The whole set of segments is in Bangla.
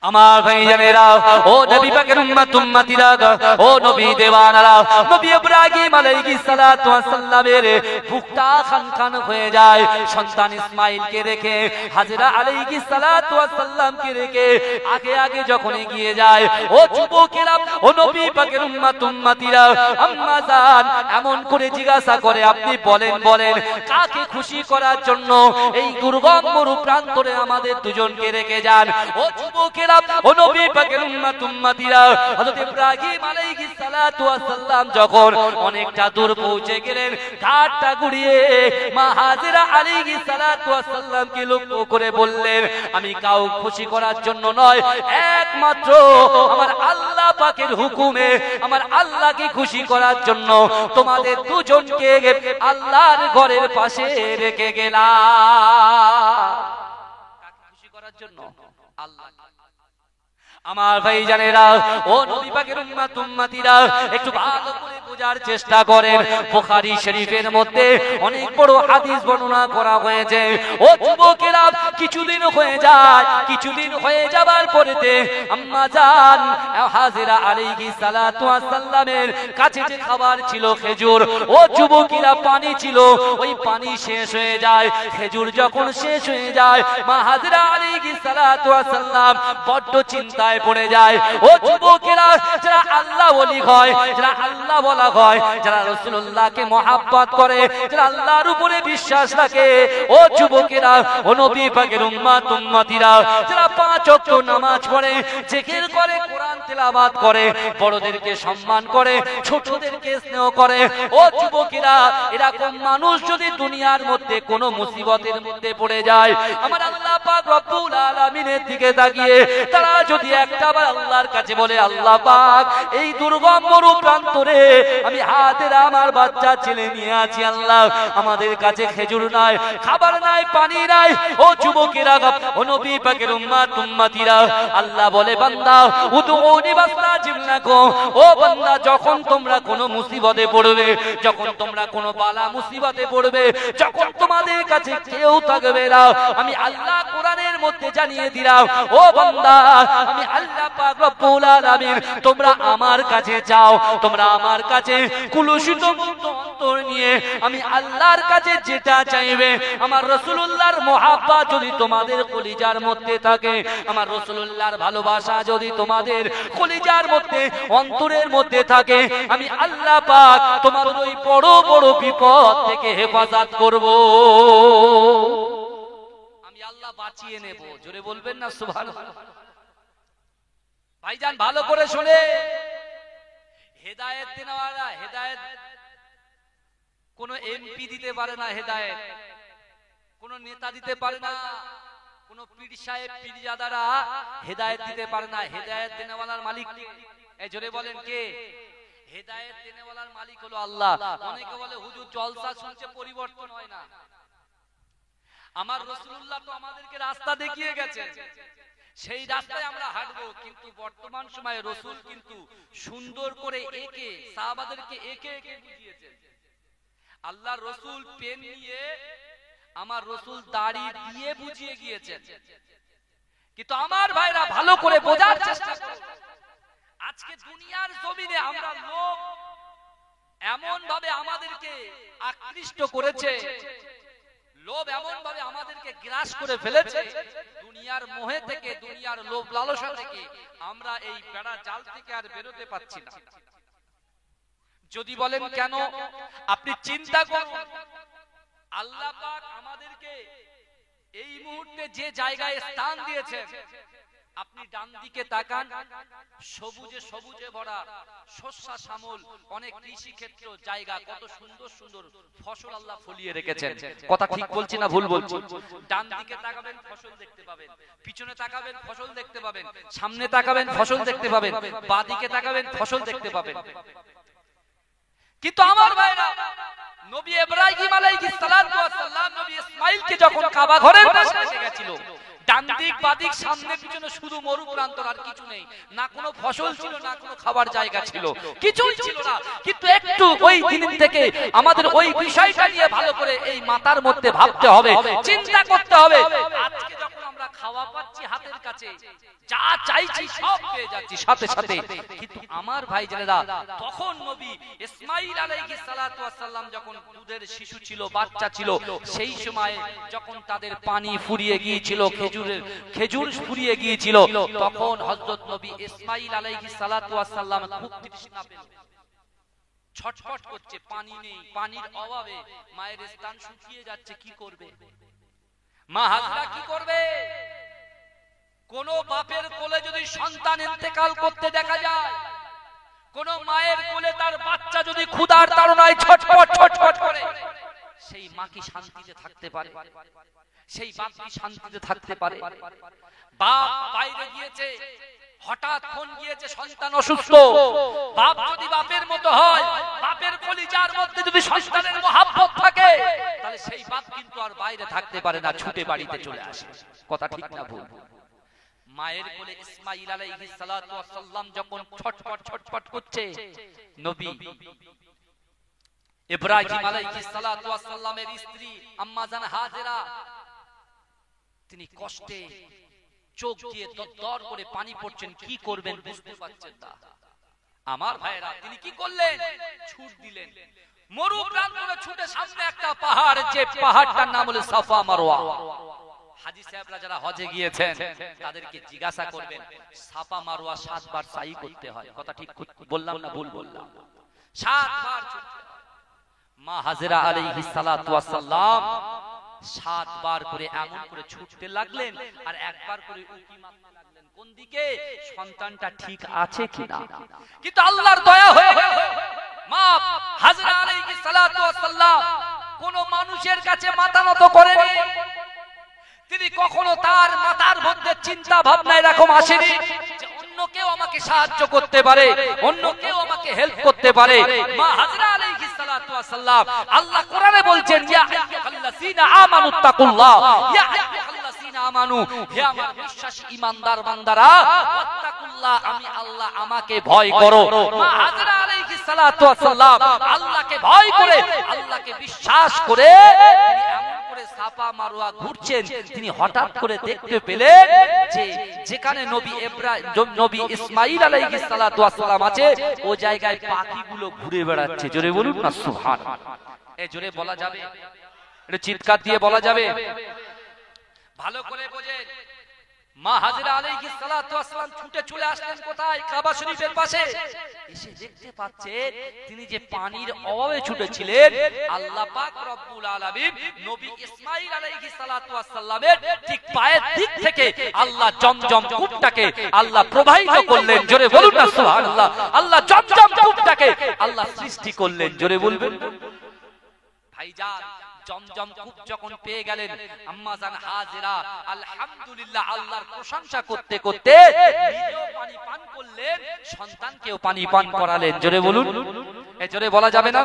আমার ভাইজানেরা, ও নবী পাকের উম্মত উম্মতিরা, ও নবী দেওয়ানারা, নবী ইব্রাহিম আলাইহিস সালাতু ওয়াস সালামের বুকটা খানখান হয়ে যায় সন্তান ইসমাঈলকে রেখে। হাজরা আলাইহিস সালাতু ওয়াস সালামকে রেখে আগে আগে যখন এগিয়ে যায়, ও যুবকেরা, ও নবী পাকের উম্মত উম্মতিরা, আম্মা জান এমন করে জিজ্ঞাসা করে, আপনি বলেন বলেন কাকে খুশি করার জন্য এই দুর্গম মরু প্রান্তরে আমাদের দুজনকে রেখে যান? ও যুবকেরা, ও নবী পাকের উম্মত উম্মতিরা, হযরত ইব্রাহিম আলাইহিস সালাতু ওয়াস সালাম যখন অনেকটা দূর পৌঁছে গেলেন, ঘাটটা ঘুরিয়ে মা হাজেরা আলাইহিস সালাতু ওয়াস সালামকে লক্ষ্য করে বললেন, আমি কাউ খুশি করার জন্য নয়, একমাত্র আমার আল্লাহ পাকের হুকুমে আমার আল্লাহকে খুশি করার জন্য তোমাদের দুজনকে আল্লাহর ঘরের পাশে রেখে গেলাম। কাকে খুশি করার জন্য? আল্লাহ। আমার ভাইজানেরা, ও নবী পাকের উম্মত উম্মতিরা, একটু ভালো করে বোঝার চেষ্টা করেন। বুখারী শরীফের মধ্যে অনেক বড় হাদিস বর্ণনা করা হয়েছে। ও যুবকেরা, কিছুদিন হয়ে যাবার পরেতে আম্মা জান হাজেরা আলাইহিস সালাতু ওয়াস সালামের কাছে যে খাবার ছিল খেজুর, ও যুবকেরা, পানি ছিল, ওই পানি শেষ হয়ে যায়। খেজুর যখন শেষ হয়ে যায়, মা হাজেরা আলাইহিস সালাতু ওয়াস সালাম বড্ড চিন্তায় পড়ে যায়। ও যুবকেরা, যারা আল্লাহ ওলি হয়, যারা আল্লাহ বলা হয়, যারা রাসূলুল্লাহকে মহব্বত করে, যারা আল্লাহর উপরে বিশ্বাস রাখে, ও যুবকেরা, ও নবী পাকের উম্মত উম্মতিরা, যারা 5 ওয়াক্ত নামাজ পড়ে, জিকির করে, কোরআন তেলাওয়াত করে, বড়দেরকে সম্মান করে, ছোটদেরকে স্নেহ করে, ও যুবকেরা, এরকম মানুষ যদি দুনিয়ার মধ্যে কোনো মুসিবতের মধ্যে পড়ে যায়, আমার আল্লাহ পাক রব্বুল আলামিনের দিকে তাকিয়ে তারা যদি একটাবার আল্লাহর কাছে বলে, আল্লাহ পাক, এই দুর্গম মরু প্রান্তরে আমি হাতের আমার বাচ্চা ছেলে নিয়ে আছি, আল্লাহ আমাদের কাছে খেজুর নাই, খাবার নাই, পানি নাই, ও যুবকেরা, ও নবী পাকের উম্মত উম্মতিরা, আল্লাহ বলে, বান্দা উদউনি বাস্তাজিব লাকুম, ও বান্দা, যখন তোমরা কোনো মুসিবতে পড়বে, যখন তোমরা কোনো বালা মুসিবতে পড়বে, যখন তোমাদের কাছে কেউ থাকবে না, আমি আল্লাহ কোরআনের মধ্যে জানিয়ে দিলাম, ও বান্দা, আমি আল্লাহ পাক রব্বুল আলামিন, তোমরা আমার কাছে যাও, তোমরা আমার কাছে কুলুষিত মুক্ত অন্তর নিয়ে আমি আল্লাহর কাছে যেটা চাইবে, আমার রাসূলুল্লাহর মহব্বত যদি তোমাদের কলিজার মধ্যে থাকে, আমার রাসূলুল্লাহর ভালোবাসা যদি তোমাদের কলিজার মধ্যে অন্তরের মধ্যে থাকে, আমি আল্লাহ পাক তোমাদের ওই বড় বড় বিপদ থেকে হেফাজত করব, আমি আল্লাহ বাঁচিয়ে নেব। জোরে বলবেন না সুবহানাল্লাহ? ভাইজান, ভালো করে শুনে, হেদায়েত দেওয়ালা, হেদায়েত কোন এমপি দিতে পারে না, হেদায়েত কোন নেতা দিতে পারে না, কোন পীর সাহেব পীরজাদারা হেদায়েত দিতে পারে না। হেদায়েত দেওয়ালার মালিক কে? এই জোরে বলেন কে? হেদায়েত দেওয়ালার মালিক হলো আল্লাহ। অনেকে বলে হুজুর জলসা শুনছে পরিবর্তন হয় না। আমার রাসূলুল্লাহ তো আমাদেরকে রাস্তা দেখিয়ে গেছে, সেই রাস্তায় আমরা হাঁটবো, কিন্তু বর্তমান সময়ে রাসূল কিন্তু সুন্দর করে একে সাহাবাদেরকে একে একে বুঝিয়েছেন। আল্লাহর রাসূল পেন নিয়ে, আমার রাসূল দাড়ি দিয়ে বুঝিয়ে গিয়েছেন। কিন্তু আমার ভাইরা, ভালো করে বোঝার চেষ্টা করুন, আজকে দুনিয়ার জমিনে আমরা লোক এমন ভাবে আমাদেরকে আকৃষ্ট করেছে, লোভ এমন ভাবে আমাদেরকে গ্রাস করে ফেলেছে, দুনিয়ার মোহে থেকে, দুনিয়ার লোভ লালসা থেকে আমরা এই বেড়া জাল থেকে আর বেরোতে পারছি না। যদি বলেন কেন, আপনি চিন্তা করুন, আল্লাহ পাক আমাদেরকে এই মুহূর্তে যে জায়গায় স্থান দিয়েছেন, আপনি ডান দিকে তাকান, সবুজে সবুজে ভরা শস্য শ্যামল অনেক কৃষি ক্ষেত্র জায়গা, কত সুন্দর সুন্দর ফসল আল্লাহ ফলিয়ে রেখেছেন। কথা ঠিক বলছি না ভুল বলছি? ডান দিকে তাকাবেন, ফসল দেখতে পাবেন, পিছনে তাকাবেন, ফসল দেখতে পাবেন, সামনে তাকাবেন, ফসল দেখতে পাবেন, বাঁ দিকে তাকাবেন, ফসল দেখতে পাবেন। কিন্তু আমার ভাইরা, নবী ইব্রাহিম আলাইহিস সালাতু ওয়াস সালাম নবী ইসমাঈলকে যখন কাবা ঘরের পাশে এসে গেছিল, ডান দিক বাঁ দিক সামনে পিছনে শুধু মরু প্রান্তর, আর কিছু নেই, না কোনো ফসল ছিল, না কোনো খাবার জায়গা ছিল, কিছুই ছিল না। কিন্তু একটু ওই দিন থেকে আমাদের ওই বিষয়টা নিয়ে ভালো করে এই মাথার মধ্যে ভাবতে হবে, চিন্তা করতে হবে। আজকে যখন আমরা খাওয়া পাচ্ছি হাতের কাছে, যা চাইছি সব পেয়ে যাচ্ছি সাথে সাথে। কিন্তু আমার ভাই জানেরা, তখন নবী ইসমাঈল আলাইহিস সালাতু ওয়াস সালাম যখন দুধের শিশু ছিল, বাচ্চা ছিল, সেই সময়ে যখন তাদের পানি ফুরিয়ে গিয়েছিল, খেজুর ফুরিয়ে গিয়েছিল, তখন হযরত নবী ইসমাঈল আলাইহিস সালাতু ওয়াস সালাম খুব তৃষ্ণা পেল, ছটফট করছে, পানি নেই, পানির অভাবে মায়ের স্তন শুকিয়ে যাচ্ছে। কি করবে মা হাজরা, কি করবে? কোন বাপের কোলে যদি সন্তান ইন্তেকাল করতে দেখা যায়, কোন মায়ের কোলে তার বাচ্চা যদি ক্ষুধার তাড়নায় ছটফট ছটফট করে, সেই মা কি শান্তিতে থাকতে পারে? সেই বাপ কি শান্তিতে থাকতে পারে? বাপ বাইরে গিয়েছে, হঠাৎ ফোন গিয়েছে সন্তান অসুস্থ। বাপ যদি বাপের মতো হয়, বাপের কলিজার মধ্যে যদি সন্তানের মহব্বত থাকে, তাহলে সেই বাপ কিন্তু আর বাইরে থাকতে পারে না, ছুটে বাড়িতে চলে আসে। কথা ঠিক না ভুল? মায়ের কোলে ইসমাঈল আলাইহিস সালাতু ওয়াস সালাম যখন ছটফট ছটফট করছে, নবী ইব্রাহিম আলাইহিস সালাতু ওয়াস সালামের স্ত্রী আম্মা জান হাজেরা, তিনি কষ্টে চোখ দিয়ে দর করে পানি পড়ছেন, কি করবেন বুঝতে পারছেন না। আমার ভাইরা, তিনি কি করলেন? ছুট দিলেন, মরু প্রান্তরে ছুটে সামনে একটা পাহাড়, যে পাহাড়টার নাম হলো সাফা মারওয়া। হাজী সাহেবরা যারা হজে গিয়েছেন তাদেরকে জিজ্ঞাসা করবেন, সাফা মারওয়া 7 বার সাই করতে হয়। কথা ঠিক বললাম না ভুল বললাম? 7 বার ছুটতে হয়। মা হাজরা আলাইহিস সালাতু ওয়াস সালাম 7 বার করে এমন করে ছুটতে লাগলেন, আর একবার করে উকি মারতে লাগলেন কোন দিকে? সন্তানটা ঠিক আছে কিনা। কিন্তু আল্লাহর দয়া হয়ে মা হাজরা আলাইহিস সালাতু ওয়াস সালাম কোন মানুষের কাছে মাথা নত করেনি। তিনি কখনো তার মাথার মধ্যে চিন্তা ভাবনা এরকম আসেনি যে অন্য কেউ আমাকে সাহায্য করতে পারে, অন্য কেউ আমাকে হেল্প করতে পারে। মা হাজরা আলাইহিস সালাতু ওয়াস সালাম, আল্লাহ কোরআনে বলছেন, ইয়া আইয়ুহাল্লাযীনা আমানুত্তাকুল্লাহ, ইয়া আইয়ুহাল্লাযীনা আমানু, হে আমার বিশ্বাসী ঈমানদার বান্দারা, ওয়াত্তাকুল্লাহ, আমি আল্লাহ, আমাকে ভয় করো। মা হাজরা আলাইহিস সালাতু ওয়াস সালাম আল্লাহকে ভয় করে, আল্লাহকে বিশ্বাস করে সাফা মারওয়া ঘুরছেন। তিনি হঠাৎ করে দেখতে পেলেন যে যেখানে নবী ইসমাঈল আলাইহিস সালাতু ওয়াস সালাম আছে, ওই জায়গায় পাখিগুলো ঘুরে বেড়াচ্ছে। জোরে বলুন না সুবহানাল্লাহ। এই জোরে বলা যাবে? এটা চিৎকার দিয়ে বলা যাবে? ভালো করে বোঝেন। মা হাজরা আলাইহিস সালাতু ওয়াস সালাম ছুটে চলে আসলেন কোথায়? কাবা শরীফের পাশে। এসে দেখতে পাচ্ছেন তিনি যে পানির অভাবে ছুটেছিলেন, আল্লাহ পাক রব্বুল আলামিন নবী ইসমাঈল আলাইহিস সালাতু ওয়াস সালামের ঠিক পায়ের দিক থেকে আল্লাহ জমজম কূপটাকে আল্লাহ প্রবাহিত করলেন। জোরে বলুন না সুবহানাল্লাহ। আল্লাহ জমজম কূপটাকে আল্লাহ সৃষ্টি করলেন। জোরে বলবেন ভাইজান। জমজম কূপ যখন পেয়ে গেলেন, আম্মা জান হাজেরা আলহামদুলিল্লাহ আল্লাহর প্রশংসা করতে করতে নিজেও পানি পান করলেন, সন্তানকেও পানি পান করালেন। জোরে বলুন। এই জোরে বলা যাবে না?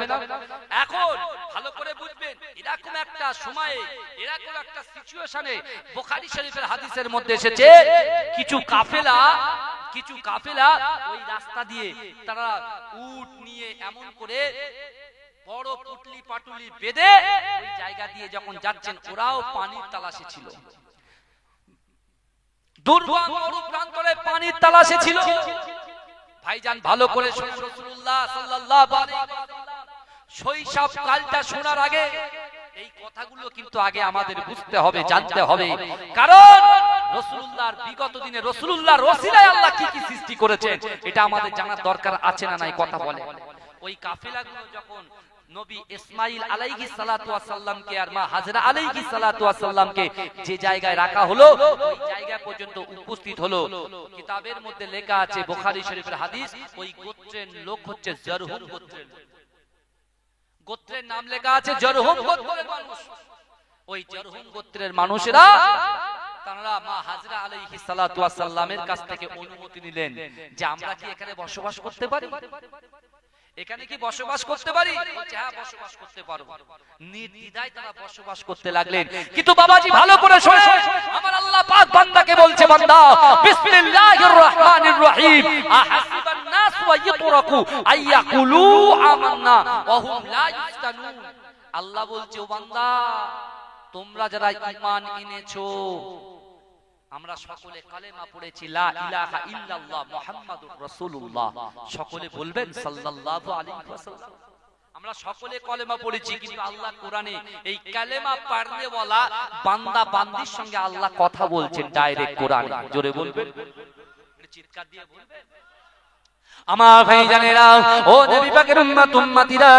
এখন ভালো করে বুঝবেন, এরকম একটা সময়ে, এরকম একটা সিচুয়েশনে বুখারী শরীফের হাদিসের মধ্যে এসেছে, কিছু কাফেলা ওই রাস্তা দিয়ে তারা উট নিয়ে এমন করে বড় পুটলি পাটুলি বেঁধে ওই জায়গা দিয়ে যখন যাচ্ছেন, ওরাও পানির তালাশে ছিল। দুর্গম মরু প্রান্তরে পানির তালাশে ছিল। ভাইজান ভালো করে শুনুন, রাসূলুল্লাহ সাল্লাল্লাহু আলাইহি ওয়াসাল্লাম শৈশব কালটা শোনার আগে এই কথাগুলো কিন্তু আগে আমাদের বুঝতে হবে, জানতে হবে। কারণ রাসূলুল্লাহর বিগত দিনে রাসূলুল্লাহর ওসিলায় আল্লাহ কি কি সৃষ্টি করেছেন, এটা আমাদের জানার দরকার আছে না নাই? কথা বলে। ওই কাফেলাগুলো যখন নবী ইসমাঈল আলাইহিস সালাতু ওয়াস সালামকে আর মা হাজরা আলাইহিস সালাতু ওয়াস সালামকে যে জায়গায় রাখা হলো, ওই জায়গা পর্যন্ত উপস্থিত হলো। কিতাবের মধ্যে লেখা আছে, বুখারী শরীফের হাদিস, ওই গোত্রের লোক হচ্ছে জরহুম গোত্রের। গোত্রের নাম লেখা আছে জরহুম গোত্রের মানুষ। ওই জরহুম গোত্রের মানুষেরা তারা মা হাজরা আলাইহিস সালাতু ওয়াস সালামের কাছ থেকে অনুমতি নিলেন যে আমরা কি এখানে বসবাস করতে পারি? এখানে কি বসবাস করতে পারি? হ্যাঁ, বসবাস করতে পারো। নির্দ্বিধায় তারা বসবাস করতে লাগলেন। কিন্তু বাবাজি ভালো করে শোনেন, আমার আল্লাহ পাক বান্দাকে বলছে, বান্দা বিসমিল্লাহির রহমানির রহিম, আহাসিবান নাস ওয়া ইয়াতরাকু আইয়াকুলু আমান্না ওয়া হুম লা ইফতানুন। আল্লাহ বলছে, ও বান্দা, তোমরা যারা ঈমান এনেছো, আমরা সকলে কালেমা পড়েছি লা ইলাহা ইল্লাল্লাহ মুহাম্মাদুর রাসূলুল্লাহ, সকলে বলবেন সাল্লাল্লাহু আলাইহি ওয়াসাল্লাম। আমরা সকলে কলেমা পড়েছি, কিন্তু আল্লাহ কোরআনে এই কালেমা পড়নে ওয়ালা বান্দা বান্দির সঙ্গে আল্লাহ কথা বলছেন ডাইরেক্ট কোরআনে। জোরে বলবেন, চিৎকার দিয়ে বলবেন। আমার ভাইজানেরা, ও নবী পাকের উম্মত উম্মতিরা,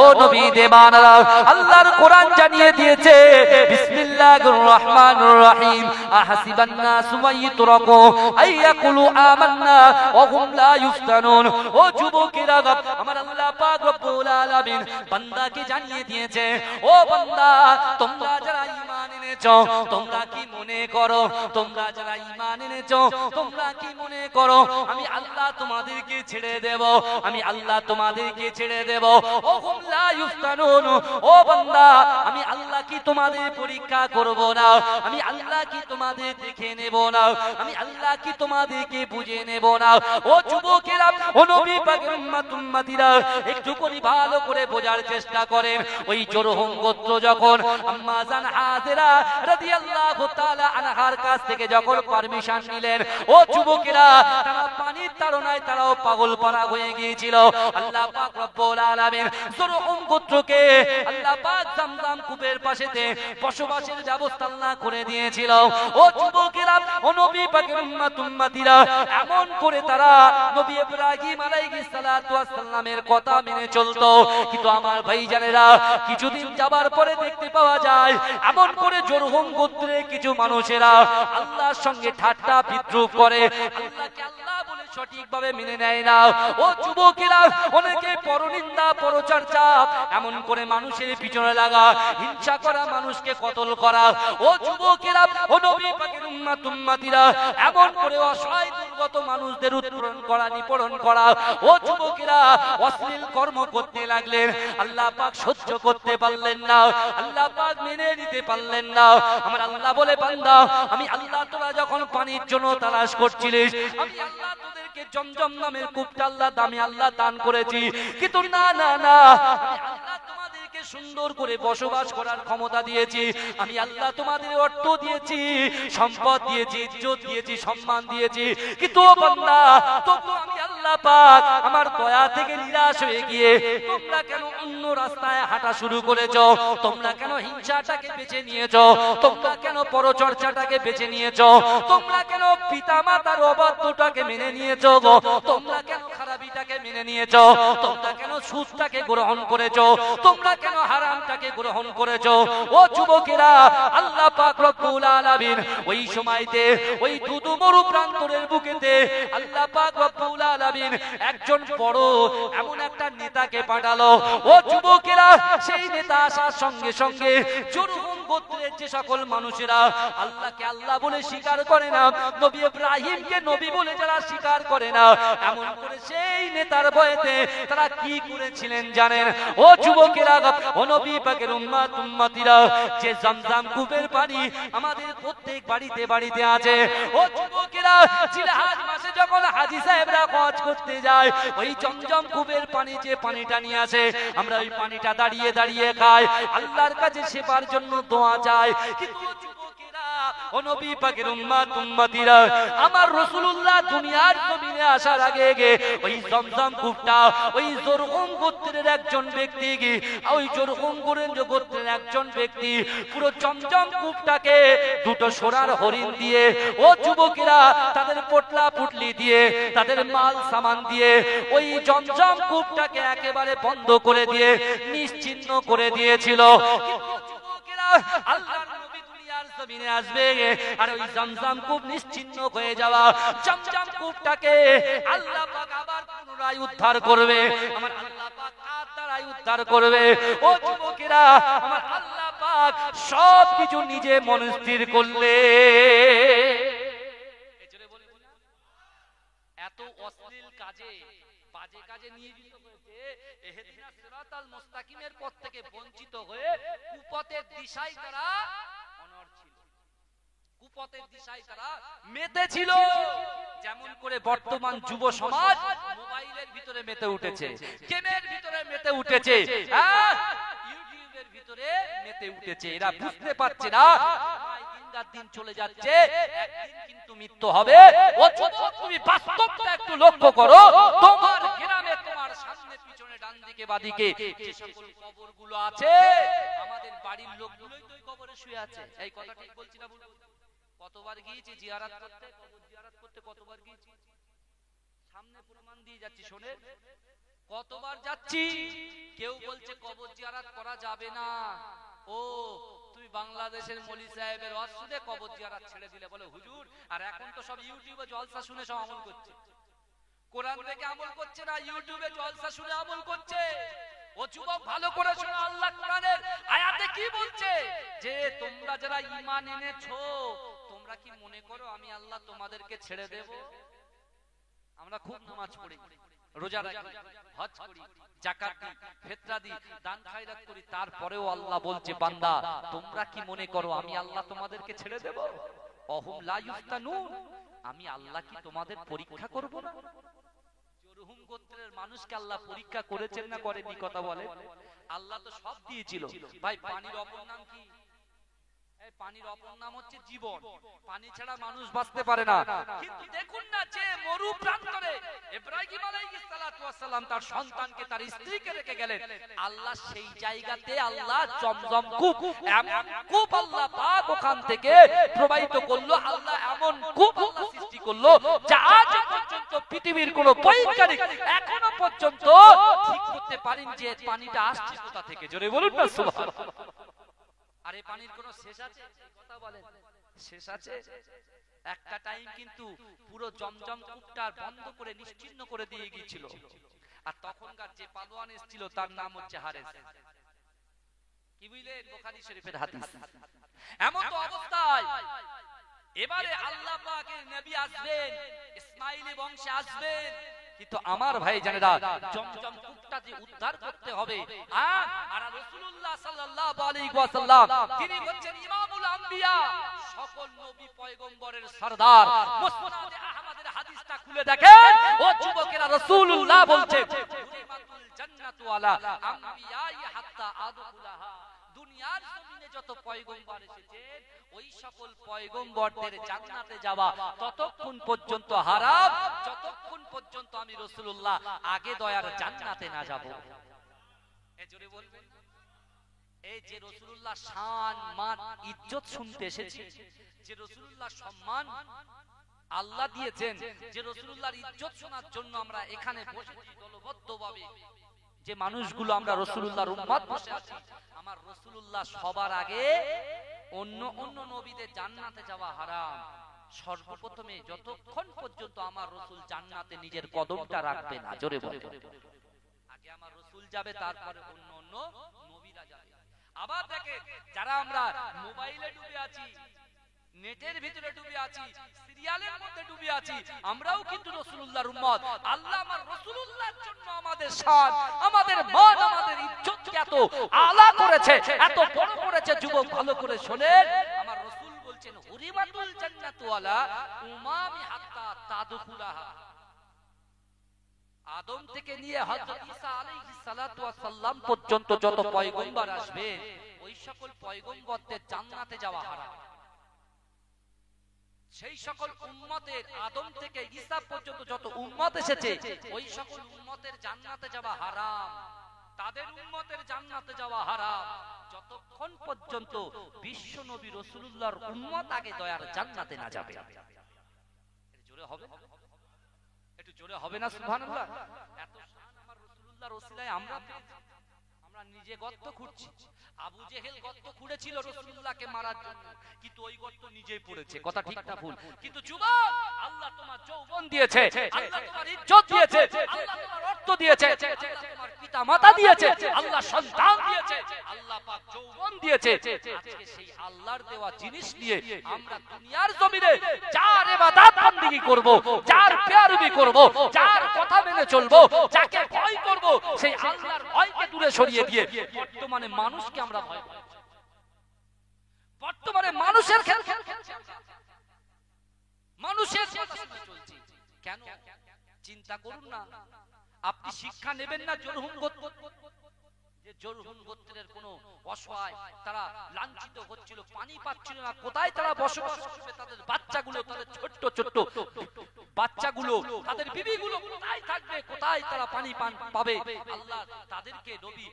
ও নবী দেবানরা, আল্লাহর কোরআন জানিয়ে দিয়েছে বিসমিল্লাহির রহমানির রহিম আহাসিবান নাসু মাইয়ুতরাকু আইয়াকুলু আমান্না ওয়া হুম লা ইফতানুন। ও যুবকেরা, আমার আল্লাহ পাক রব্বুল আলামিন বান্দাকে জানিয়ে দিয়েছে, ও বান্দা তোমরা যারা ঈমান এনেছো তোমরা কি মনে করো, তোমরা যারা ঈমান এনেছো তোমরা কি মনে করো আমি আল্লাহ তোমাদেরকে ছেড়ে দেব, আমি আল্লাহ তোমাদেরকে ছেড়ে দেব। ও হুম লা ইফতানুন, ও বান্দা আমি আল্লাহ কি তোমাদের পরীক্ষা করব না, আমি আল্লাহ কি তোমাদের দেখে নেব না, আমি আল্লাহ কি তোমাদেরকে বুঝে নেব না। ও যুবকেরা, ও নবী পাকের উম্মত উম্মতিরা, একটু করে ভালো করে বোঝার চেষ্টা করেন। ওই জরহুম গোত্র যখন আম্মা জান হাজেরা রাদিয়াল্লাহু তাআলা আনহার কাছ থেকে যখন পারমিশন নিলেন, ও যুবকেরা, তারা পানির তাড়নায় তারাও পাগল পারা হয়ে গিয়েছিল। আল্লাহ পাক রব্বুল আলামিন জরহুম গোত্রকে আল্লাহ পাক জামজাম কূপের পাশেতে বসবাসের ব্যবস্থা আল্লাহ করে দিয়েছিল। ও যুবকেরা, ও নবী পাকের উম্মত উম্মতিরা, এমন করে তারা নবী ইব্রাহিম আলাইহিস সালাতু ওয়াস সালামের কথা মেনে চলতো। কিন্তু আমার ভাইজানেরা, কিছুদিন যাবার পরে দেখতে পাওয়া যায় এমন করে জরহুম গোত্রের কিছু মানুষেরা আল্লাহর সঙ্গে ঠাট্টা বিদ্রুপ করে, আল্লাহকে আল্লাহ বলে সঠিকভাবে মেনে নেয় না। ও যুবকেরা, অনেকে পরনিন্দা পরচর্চা এমন করে মানুষের পিছনে লাগা, হিংসা করা, মানুষকে কতল করা। ও যুবকেরা, ও নবী পাকের উম্মত উম্মতিরা, এমন করে অসহায় দুর্গত মানুষদের উৎপীড়ন করা, নিপীড়ন করা। ও যুবকেরা, অশ্লীল কর্ম করতে লাগলেন। আল্লাহ পাক সহ্য করতে পারলেন না, আল্লাহ পাক মেনে নিতে পারলেন না। আমার আল্লাহ বলে, বান্দা আমি আল্লাহ তোরা যখন পানির জন্য তালাশ করছিলিস, আমি আল্লাহ তোদেরকে জমজম নামের কূপটা আল্লাহ দামি আল্লাহ দান করেছি, কিন্তু না না না, আমি আল্লাহ তোমাদেরকে সুন্দর করে বসবাস করার ক্ষমতা দিয়েছি, আমি আল্লাহ তোমাদের অর্থ দিয়েছি, সম্পদ দিয়েছি, ইজ্জত দিয়েছি, সম্মান দিয়েছি, কিন্তু ও বান্দা তবু আমি আল্লাহ পাক আমার দয়া থেকে নিরাশ হয়ে গিয়ে তোমরা কেন অন্য রাস্তায় হাঁটা শুরু করেছো, তোমরা কেন হিংসাটাকে বেছে নিয়েছো, তোমরা কেন পরচর্চাটাকে বেছে নিয়েছো, তোমরা কেন পিতামাতার অবাধ্যটাকে মেনে নিয়েছো, তোমরা কেন খারাপিটাকে মেনে নিয়েছো, তোমরা কেন সুদটাকে গ্রহণ করেছো, তোমরা কেন হারামটাকে গ্রহণ করেছো। ও যুবকেরা, আল্লাহ পাক রব্বুল আলামিন ওই সময়তে ওই দুদু মরু প্রান্তরের বুকেতে আল্লাহ পাক রব্বুল আলামিন একজন বড় এমন একটা নেতাকে পাঠালো। ও যুবকেরা, সেই নেতা আসার সঙ্গে সঙ্গে জরহুম গোত্রের যে সকল মানুষেরা আল্লাহকে আল্লাহ বলে স্বীকার করে না, নবী ইব্রাহিমকে নবী বলে যারা স্বীকার করে না, এমন করে সেই নেতার ভয়েতে তারা কি করেছিলেন জানেন? ও যুবকেরা, ও নবী পাকের উম্মত উম্মতিরা, যে জমজম কূপের পানি আমাদের প্রত্যেক বাড়িতে বাড়িতে আছে, ও যুবকেরা, জিলহজ মাসে যখন হাজী সাহেবরা হজ করতে যায়, ওই জমজম কূপের পানি যে পানিটা নিয়ে আসে, আমরা ওই পানিটা দাঁড়িয়ে দাঁড়িয়ে খাই, আল্লাহর কাছে সেবার জন্য দোয়া চাই। কিন্তু ও নবী পাকের উম্মত উম্মতিরা, আমার রাসূলুল্লাহ দুনিয়ার জমিনে আসার আগে ওই জমজম কূপটা ওই জরহুম গোত্রের একজন ব্যক্তি, ওই জরহুম গোত্রের একজন ব্যক্তি পুরো জমজম কূপটাকে দুটো সোনার হরিণ দিয়ে, ও যুবকেরা, তাদের পোটলা পুটলি দিয়ে, তাদের মাল সামান দিয়ে ওই জমজম কূপটাকে একেবারে বন্ধ করে দিয়ে নিশ্চিহ্ন করে দিয়েছিল। যুবকেরা, আল্লাহর জমিনে আসবে আর ওই জমজম কূপ নিশ্চিহ্ন হয়ে যাওয়া জমজম কূপটাকে আল্লাহ পাক আবার পুনরায় উদ্ধার করবে। আমার আল্লাহ পাক কার দ্বারাই উদ্ধার করবে? ও যুবকেরা, আমার আল্লাহ পাক সব কিছু নিজে মনস্থির করলে। এত অশ্লীল কাজে, বাজে কাজে নিয়োজিত হয়েছে, ইহদিনাস সিরাতাল মুস্তাকিমের পথ থেকে বঞ্চিত হয়ে কুপথের দিশায় তারা কুপথের দিশায় তারা মেতে ছিল। যেমন করে বর্তমান যুব সমাজ মোবাইলের ভিতরে মেতে উঠেছে, গেমের ভিতরে মেতে উঠেছে, ইউটিউবের ভিতরে মেতে উঠেছে। এরা বুঝতে পারছে না এখনকার দিন চলে যাচ্ছে, একদিন কিন্তু মৃত্যু হবে। ও যুবক, তুমি বাস্তবটা একটু লক্ষ্য করো। তোমার গ্রামে, তোমার সামনে পিছনে ডান দিকে বাদিকে যে সকল কবরগুলো আছে, আমাদের বাড়ির লোকগুলোই তো ওই কবরে শুয়ে আছে। এই কথা ঠিক বলছি না? কতবার গিয়েছি জিয়ারত করতে, কবর জিয়ারত করতে কতবার গিয়েছি, সামনে প্রমাণ দিয়ে যাচ্ছি, শোনে কতবার যাচ্ছি। কেউ বলছে কবর জিয়ারত করা যাবে না। ও তুমি বাংলাদেশের মৌলী সাহেবের ওয়াজ শুনে কবর জিয়ারত ছেড়ে দিলে, বলে হুজুর। আর এখন তো সব ইউটিউবে জলসা শুনে সব আমল করছে, কোরআন থেকে আমল করছে না, ইউটিউবে জলসা শুনে আমল করছে। ও যুবক, ভালো করে শোনো, আল্লাহ কোরআনের আয়াতে কি বলছে, যে তোমরা যারা ঈমান এনেছো, তোমরা কি মনে করো আমি আল্লাহ তোমাদেরকে ছেড়ে দেব? আমরা খুব নামাজ পড়ি, রোজা রাখি, হজ করি, যাকাত দিই, ফিতরা দিই, দান খায়রাত করি, তারপরেও আল্লাহ বলছে বান্দা তোমরা কি মনে করো আমি আল্লাহ তোমাদেরকে ছেড়ে দেব? অহুম লা ইফতানুন, আমি আল্লাহ কি তোমাদের পরীক্ষা করব না? জরহুম গোত্রের মানুষকে আল্লাহ পরীক্ষা করেছেন না করেননি? কথা বলে। আল্লাহ তো সব দিয়েছিল ভাই। পানির অপর নাম কি? পানির অপর নাম হচ্ছে জীবন। পানি ছাড়া মানুষ বাঁচতে পারে না। কিন্তু দেখুন না, যে মরু প্রান্তরে ইব্রাহিম আলাইহিস সালাতু ওয়াস সালাম তার সন্তানকে, তার স্ত্রীকে রেখে গেলেন, আল্লাহ সেই জায়গাতে আল্লাহ জমজম কূপ, এমন কূপ আল্লাহ পাক ওখান থেকে প্রবাহিত করলো। আল্লাহ এমন কূপ আল্লাহ সৃষ্টি করলো যা আজ পর্যন্ত পৃথিবীর কোন বৈজ্ঞানিক এখনো পর্যন্ত ঠিক করতে পারেন যে পানিটা আসছে কোথা থেকে। জোরে বলুন না সুবহানাল্লাহ। আরে পানির কোন শেষ আছে? কথা বলেন, শেষ আছে? একটা টাইম কিন্তু পুরো জমজম কূপটা বন্ধ করে নিশ্চিহ্ন করে দিয়ে গিয়েছিল। আর তখনকার যে পালোয়ান এসেছিল তার নাম হচ্ছে হারেস। কি বুঝলেন? বুখারী শরীফের হাদিস। এমন তো অবস্থায় এবারে আল্লাহ পাকের নবী আসবেন, ইসমাইলি বংশে আসবেন, কিন্তু আমার ভাই জানেরা জমজম কূপটা যে উদ্ধার করতে হবে, আর রাসূলুল্লাহ সাল্লাল্লাহু আলাইহি ওয়াসাল্লাম তিনি হচ্ছেন ইমামুল আম্বিয়া, সকল নবী পয়গম্বরের সরদার। মুসনাদে আহমদের হাদিসটা খুলে দেখেন, ও যুবকেরা, রাসূলুল্লাহ বলছেন হুরিমাতুল জান্নাতু আলা আম্বিয়াই হাত্তা আদখুলাহা। দুনিয়ার জমিনে যত পয়গম্বর এসেছেন, ওই সকল পয়গম্বরদের জান্নাতে যাওয়া ততক্ষণ পর্যন্ত হারাম, যতক্ষণ পর্যন্ত আমি রাসূলুল্লাহ আগে দয়ার জান্নাতে না যাব। এই জোরে বলবেন। এই যে রাসূলুল্লাহ শান, মান, ইজ্জত শুনতে এসেছি, যে রাসূলুল্লাহ সম্মান আল্লাহ দিয়েছেন, যে রাসূলুল্লাহর ইজ্জত শোনার জন্য আমরা এখানে বসেছি দলবদ্ধভাবে, যে মানুষগুলো আমরা রাসূলুল্লাহর উম্মত বসে আছি, আমার রাসূলুল্লাহ সবার আগে। অন্য অন্য নবীদের জান্নাতে যাওয়া হারাম। সর্বপ্রথমে যতক্ষণ পর্যন্ত আমার রাসূল জান্নাতে নিজের কদমটা রাখবে না, জোরে বলে, আগে আমার রাসূল যাবে, তারপরে অন্য অন্য নবীরা যাবে। আবার দেখেন, যারা আমরা মোবাইলে ডুবে আছি, নেটের ভিতরে ডুবে আছি, সিরিয়ালের মধ্যে ডুবে আছি, আমরাও কিন্তু রাসূলুল্লাহর উম্মত। আল্লাহ আমার রাসূলুল্লাহর জন্য আমাদের শান, আমাদের মান, আমাদের ইজ্জতকে এত আলা করেছে, এত বড় করেছে। যুবক, ভালো করে শুনেন, আমার রাসূল বলছেন হুরিমাতুল জান্নাতু আলা উমামি হাত্তা তাদখুলাহা। আদম থেকে নিয়ে হযরত ঈসা আলাইহিস সালাতু ওয়াস সালাম পর্যন্ত যত পয়গম্বর আসবে, ওই সকল পয়গম্বরদের জান্নাতে যাওয়া হারাম। সেই সকল উম্মতের, আদম থেকে ঈসা পর্যন্ত যত উম্মত এসেছে, ওই সকল উম্মতের জান্নাতে যাওয়া হারাম। তাদের উম্মতের জান্নাতে যাওয়া হারাম যতক্ষণ পর্যন্ত বিশ্ব নবী রাসূলুল্লাহর উম্মত আগে দয়ার জান্নাতে না যাবে। জোরে হবে, একটু জোরে হবে না? সুবহানাল্লাহ। এত শান আমার রাসূলুল্লাহর ওসিলায় আমরা নিজে গর্ত খুঁড়ছি। আবু জেহেল গর্ত খুঁড়েছিল রাসূলুল্লাহকে মারার জন্য, কিন্তু ওই গর্ত নিজেই পড়েছে। কথা ঠিক না ভুল? কিন্তু যুবক, আল্লাহ তোমার যৌবন দিয়েছে, আল্লাহ তোমার ইজ্জত দিয়েছে, আল্লাহ তোমার অর্থ দিয়েছে, আল্লাহ তোমার পিতা মাতা দিয়েছে, আল্লাহ সন্তান দিয়েছে, আল্লাহ পাক যৌবন দিয়েছে। আজকে সেই আল্লাহর দেওয়া জিনিস নিয়ে আমরা দুনিয়ার জমিনে যার ইবাদত বندگی করব, যার পেয়ারবি করব, যার কথা মেনে চলবো, যাকে ভয় করব, সেই আল্লাহর ভয়কে দূরে সরিয়ে দিয়ে বর্তমানে মানুষকে আমরা ভয় পাই। বর্তমানে মানুষের খেল খেলছি, মানুষের কথা শুনে চলছি। কেন? চিন্তা করুন না। আপনি শিক্ষা নেবেন না জরহুম গোত্র যে জরহুম গোত্রের কোন অসহায় তারা লাঞ্ছিত হচ্ছিল, পানি পাচ্ছিল না, কোথায় তারা বসবাস করবে, তাদের বাচ্চাগুলো, তাদের ছোট্ট ছোট্ট বাচ্চাগুলো, তাদের বিবিগুলো কোথায় থাকবে, কোথায় তারা পানি পান পাবে, আল্লাহ তাদেরকে নবী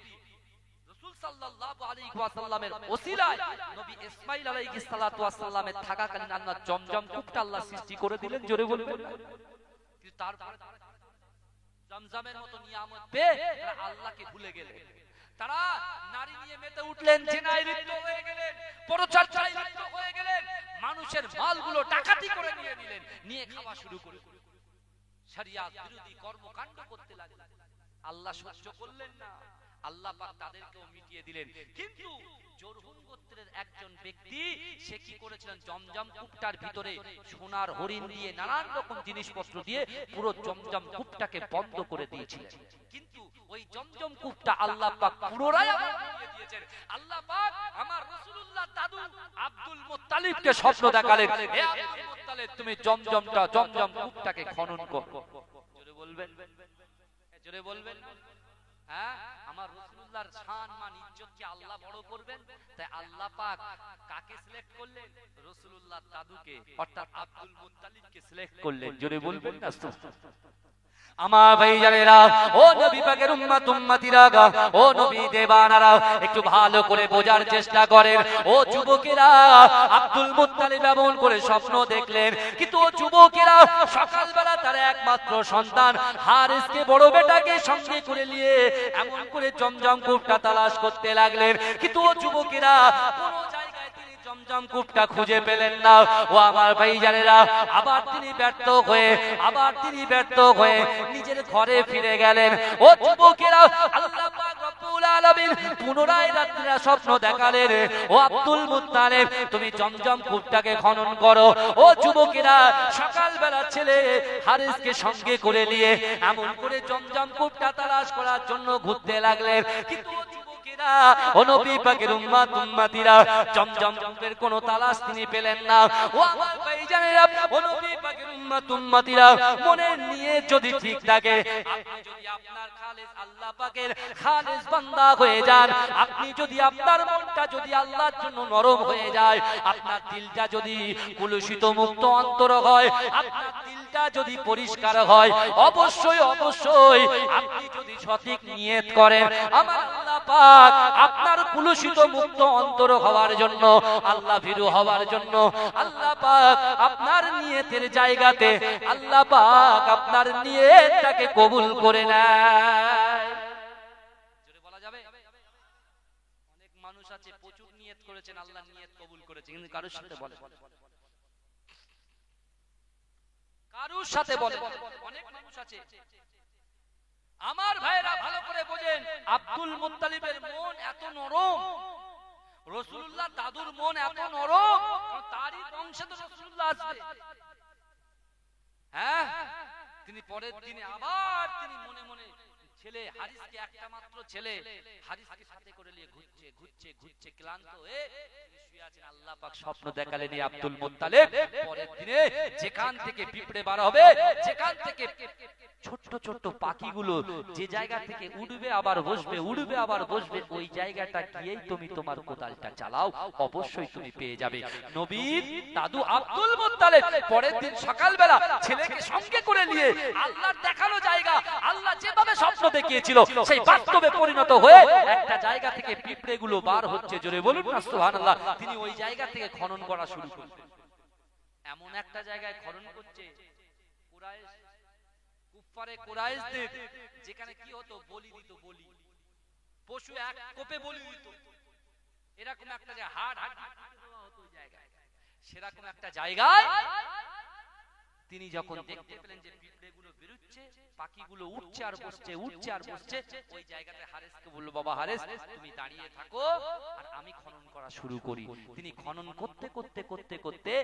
রাসূল সাল্লাল্লাহু আলাইহি ওয়াসাল্লামের ওসিলায় নবী ইসমাঈল আলাইহিস সালাতু ওয়াস সালামের থাকাকালীন আল্লাহ জমজম কূপটা আল্লাহ সৃষ্টি করে দিলেন, জোরে বলবেন। কিন্তু তারপরে জমজমের মতো নিয়ামত পেয়ে তারা আল্লাহকে ভুলে গেলেন, তারা নারী নিয়ে মেতে উঠলেন, জিনায় লিপ্ত হয়ে গেলেন, পরচর্চায় লিপ্ত হয়ে গেলেন, মানুষের মালগুলো ডাকাতি করে নিয়ে নিলেন, নিয়ে খাওয়া শুরু করে শরিয়াত বিরোধী কর্মকাণ্ড করতে লাগলেন। আল্লাহ সহ্য করলেন না, আল্লাহ পাক তাদেরকেও মিটিয়ে দিলেন। কিন্তু জরহুম গোত্রের একজন ব্যক্তি সে কি করেছিলেন, জমজম কূপটার ভিতরে সোনার হরিণ দিয়ে নানান রকম জিনিসপত্র দিয়ে পুরো জমজম কূপটাকে বন্ধ করে দিয়েছিলেন। কিন্তু ওই জমজম কূপটা আল্লাহ পাক পুনরায় মিটিয়ে দিয়েছেন। আল্লাহ পাক আমার রাসূলুল্লাহ দাদু আব্দুল মুত্তালিবকে স্বপ্ন দেখালেন, হে আব্দুল মুত্তালিব তুমি জমজম কূপটাকে খনন করো। জোরে বলবেন, জোরে বলবেন। হ্যাঁ, আমার রাসূলুল্লাহর শান মান ইজ্জত কি আল্লাহ বড় করবেন? তাই আল্লাহ পাক কাকে সিলেক্ট করলেন? রাসূলুল্লাহর দাদুকে অর্থাৎ আব্দুল মুত্তালিবকে সিলেক্ট করলেন। জোরে বলবেন না আমার ভাইজানেরা, ও নবী পাকের উম্মত উম্মতিরা, ও নবী দেবানারা, একটু ভালো করে বোঝার চেষ্টা করেন। ও যুবকেরা, আব্দুল মুত্তালিব এমন করে স্বপ্ন দেখলেন, কিন্তু ও যুবকেরা সকালবেলা তার একমাত্র সন্তান হারিসকে, বড় বেটাকে সঙ্গে করে নিয়ে এমন করে জমজম কূপটা তালাশ করতে লাগলেন। কিন্তু ও যুবকেরা কোনো জায়গায় তিনি জমজম কূপটা খুঁজে পেলেন না। ও আমার ভাইজানেরা, আবার তিনি ব্যর্থ হয়ে নিজের ঘরে ফিরে গেলেন। ও যুবকেরা, আল্লাহ পাক রব্বুল আলামিন পুনরায় রাত্রে স্বপ্ন দেখালেন, ও আব্দুল মুত্তালিব তুমি জমজম কূপটাকে খনন করো। ও যুবকেরা সকালবেলা ছেলে হারিসকে সঙ্গে করে নিয়ে এমন করে জমজম কূপটা তালাশ করার জন্য ঘুরতে লাগলেন। কিন্তু ও নবী পাকের উম্মত উম্মতিরা জমজম কূপের কোনো তালাশ তিনি পেলেন না। ও আমার ভাইজানেরা, ও নবী পাকের উম্মত উম্মতিরা মনের নিয়ে যদি ঠিক থাকে, আপনি যদি আপনার খালিস আল্লাহ পাকের খালিস বান্দা হয়ে যান, আপনি যদি আপনার মনটা যদি আল্লাহর জন্য নরম হয়ে যায়, আপনার দিলটা যদি কুলুষিত মুক্ত অন্তর হয়, আপনার দিলটা যদি পরিষ্কার হয়, অবশ্যই আপনি যদি সঠিক নিয়ত করেন, আমার আল্লাহ পাক আপনার কুলুষিত মুক্ত অন্তর হওয়ার জন্য, আল্লাহ ভীরু হওয়ার জন্য আল্লাহ পাক আপনার নিয়তের জায়গাতে আল্লাহ পাক আপনার নিয়তটাকে কবুল করে নেয়। জোরে বলা যাবে? অনেক মানুষ আছে প্রচুর নিয়ত করেছেন, আল্লাহ নিয়ত কবুল করেছে, কিন্তু কারোর সাথে বলে, অনেক মানুষ আছে। আমার ভাইরা ভালো করে বোঝেন, আব্দুল মুত্তালিবের মন এত নরম, রাসূলুল্লাহ দাদুর মন এত নরম, তারই বংশে তো রাসূলুল্লাহ আসবে। হ্যাঁ, তিনি পরের দিনে আবার তিনি মনে মনে ছেলে হারিসকে, একটা মাত্র ছেলে হারিসকে সাথে করে নিয়ে ঘুরছে ক্লান্ত হয়ে শুয়ে আছেন। আল্লাহ পাক স্বপ্ন দেখালেন এই আব্দুল মুত্তালিব পরের দিনে যেখান থেকে পিঁপড়ে বার হবে, যেখান থেকে ছোট্ট ছোট্ট পাখিগুলো যে জায়গা থেকে উড়বে আবার বসবে, ওই জায়গাটা গিয়েই তুমি তোমার কোদালটা চালাও, অবশ্যই তুমি পেয়ে যাবে। নবীর দাদু আব্দুল মুত্তালিব পরের দিন সকালবেলা ছেলেকে সঙ্গে করে নিয়ে আল্লাহর দেখানো জায়গা, আল্লাহ যেভাবে স্বপ্ন দেখিয়েছিল সেই বাস্তবে পরিণত হয়ে একটা জায়গা থেকে পিঁপড়েগুলো বার হচ্ছে। জোরে বলুন না সুবহানাল্লাহ। তিনি ওই জায়গা থেকে খনন করা শুরু করলেন। এমন একটা জায়গায় খনন করছে কুরাইশদের, যেখানে কি হতো, বলি দিত, বলি পশু এক কোপে বলি দিত, এরকম একটা জায়গা হাট হতো জায়গায়, সেরকম একটা জায়গায় তিনি যখন দেখতে পেলেন যে পিঁপড়েগুলো বেরোচ্ছে, পাখিগুলো উঠছে আর বসছে, ওই জায়গাতে হারিসকে বলল, বাবা হারিস তুমি দাঁড়িয়ে থাকো আর আমি খনন করা শুরু করি। তিনি খনন করতে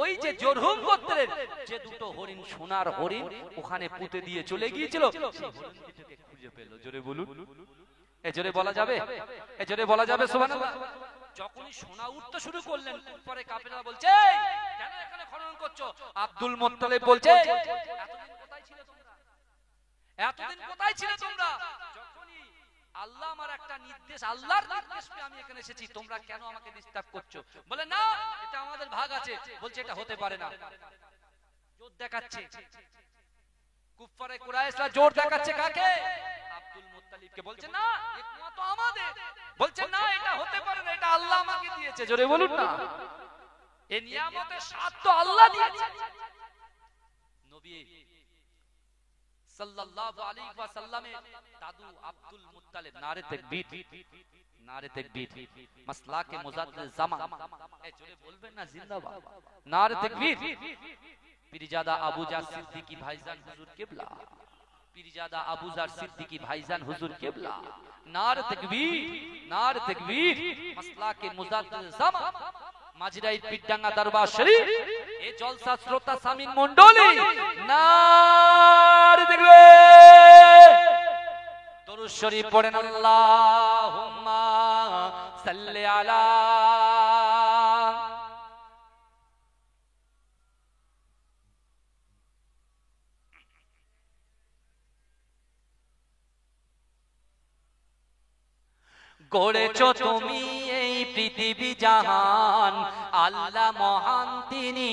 ওই যে জরহুম গোত্রের যে দুটো হরিণ, সোনার হরিণ ওখানে পুঁতে দিয়ে চলে গিয়েছিল, সেই হরিণ দুটোকে খুঁজে পেল। জোরে বলুন, জোরে বলা যাবে সুবহানাল্লাহ। যখনই সোনা উঠতে শুরু করলেন, পরে কাফেররা বলছে কেন এখানে খনন করছো? আব্দুল মুত্তালিব বলছে এতদিন কোথায় ছিলে তোমরা? যখনই আল্লাহ আমার একটা নির্দেশ, আল্লাহর নির্দেশ পেয়ে আমি এখানে এসেছি, তোমরা কেন আমাকে ডিস্টার্ব করছো? বলে না, এটা আমাদের ভাগ আছে। বলছে এটা হতে পারে না, জোর দেখাচ্ছে। কুফারে কুরাইশরা জোর দেখাচ্ছে কাকে? আব্দুল মুত্তালিবকে। বলছে না, এ কুয়া তো আমাদের। বলছে না, এটা হতে পারে না, এটা আল্লাহ আমাকে দিয়েছে। জোরে বলুন না, এই নিয়ামতের স্বাদ তো আল্লাহ দিয়েছে। নবী সাল্লাল্লাহু আলাইহি ওয়াসাল্লামের দাদু আব্দুল মুত্তালিব, নারে তাকবীর, নারে তাকবীর, মাসলাকে মুজাদ্দিদ জামান, এই জোরে বলবেন না জিন্দাবাদ, নারে তাকবীর। পীরজাদা আবু জার সিদ্দিকী ভাইজান হুজুর কিবলা, পীরজাদা আবু জার সিদ্দিকী ভাইজান হুজুর কিবলা, নারে তাকবীর, নারে তাকবীর, মাসলাকে মুজাদ্দিদ জামান, মাজিরাই পিডাঙ্গা দরবার শরীফ। এই জলসা শ্রোতা সামিন মণ্ডলী, নারে তাকবীর, দরুদ শরীফ পড়েন, আল্লাহুম্মা সাল্লি আলা। গড়েছো তুমি এই পৃথিবী জাহান, আল্লাহ মহান তিনি,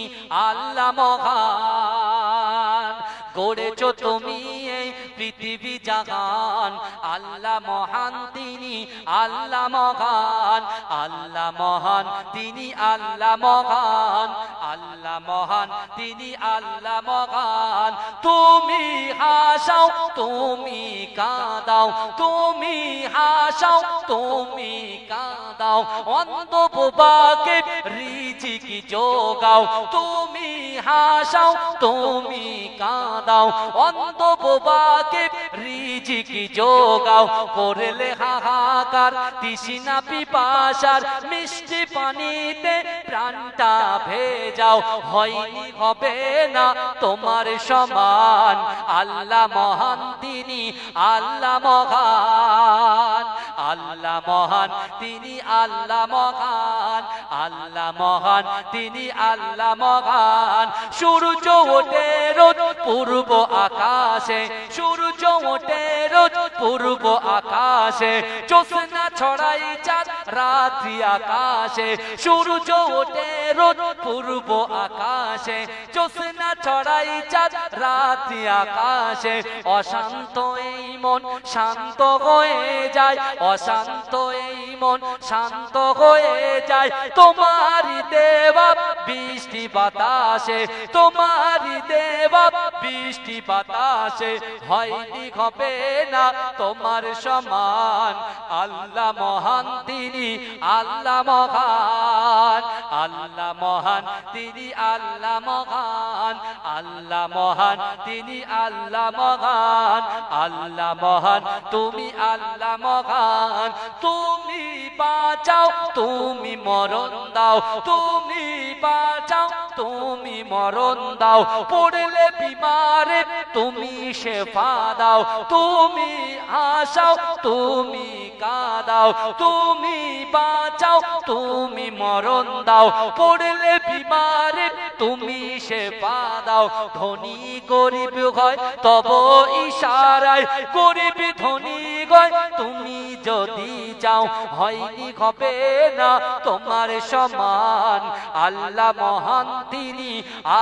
আল্লাহ মহান। গড়েছো তুমি এই পৃথিবী জাহান, আল্লাহ মহান তিনি, আল্লাহ মহান। আল্লাহ মহান তিনি, আল্লাহ মহান, আল্লাহ মহান তিনি, আল্লাহ মহান। তুমি হাসাও, তুমি কাঁদাও, তুমি হাসাও, তুমি কাঁদাও, অন্ধ বোবাকে রিজিক যোগাও। তুমি হাসাও, তুমি কাঁদাও, অন্ধ বোবাকে রিজিক যোগাও। করলে হাহাকার তৃষ্ণা পিপাসার, মিষ্টি পানিতে প্রাণটা ভেজাও। হয়নি হবে না তোমার সমান, আল্লাহ মহান তিনি, আল্লাহ মহান। আল্লাহ মহান তিনি, আল্লাহ মহান, আল্লাহ মহান তিনি, আল্লাহ মহান। সূর্য ওঠে রোজ পূর্ব আকাশে, সূর্য ওঠে রোজ পূর্ব আকাশে, জ্যোৎস্না ছড়াই চাঁদ রাত্রি আকাশে। সূর্য ওঠে রোজ পূর্ব আকাশে, জ্যোৎস্না ছড়াই চাঁদ রাত্রি আকাশে। অশান্ত এই মন শান্ত হয়ে যায়, অশান্ত এই মন শান্ত হয়ে যায়, তোমারই দেওয়া বৃষ্টি বাতাসে, তোমারই দেওয়া বৃষ্টি বাতাসে। হয়নি হবে না তোমার সমান, আল্লাহ মহান তিনি, আল্লাহ মহান। আল্লাহ মহান তিনি, আল্লাহ মহান, আল্লাহ মহান তিনি, আল্লাহ মহান। আল্লাহ মহান তুমি, আল্লাহ মহান। তুমি বাঁচাও, তুমি মরণ দাও, তুমি বাঁচাও, তুমি মরণ দাও। পড়লে বিমারে তুমি শেফা দাও, তুমি হাসাও, তুমি কাঁদাও। তুমি বাঁচাও, তুমি মরণ দাও। পড়লে বিমারে তুমি শেফা দাও। ধনী গরিব হয় তব ইশারায়, গরিব ধনী হয় তুমি যদি চাও। হয়নি হবে না তোমার সমান, আল্লাহ মহান তিনি,